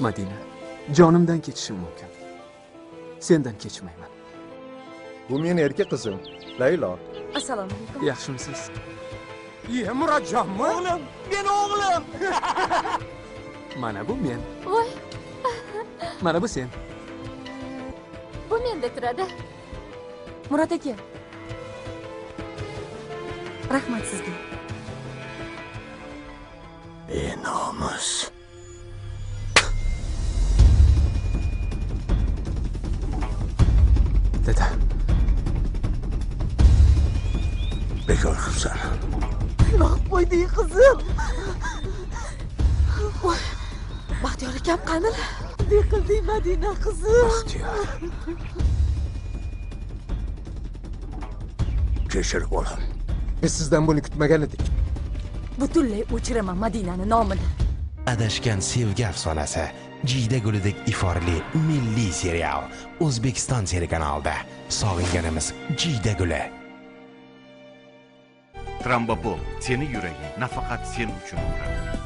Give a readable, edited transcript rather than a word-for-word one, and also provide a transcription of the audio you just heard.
Madina, jonimdan kechishim mumkin. Sendan kechmayman. Bu meni erkak qizim, Laylo. Assalomu alaykum. Yaxshimisiz? Murodjonmi? O'g'lim, men o'g'lim. Mana bu men. Voy, Mana bu sen. bu menda turadi. Murod aka. Rahmat sizga. Nomus. Dada. Bekor qilsan. Nima qo'yding qizim? Voy, Baxtiyor akam qani? Nima qilding Madina qizim? Baxtiyor. Kechir bolam. Biz sizdan buni kutmagan edik. Butunlay o'chiraman Madinani nomini. Adashgan sevgi afsonasi Jiyda gulidek iforli milliy serial O'zbekiston telekanalida. Sog'inganimiz Jiyda guli. Trombopol, seni yuraging nafaqat sen uchun uradi.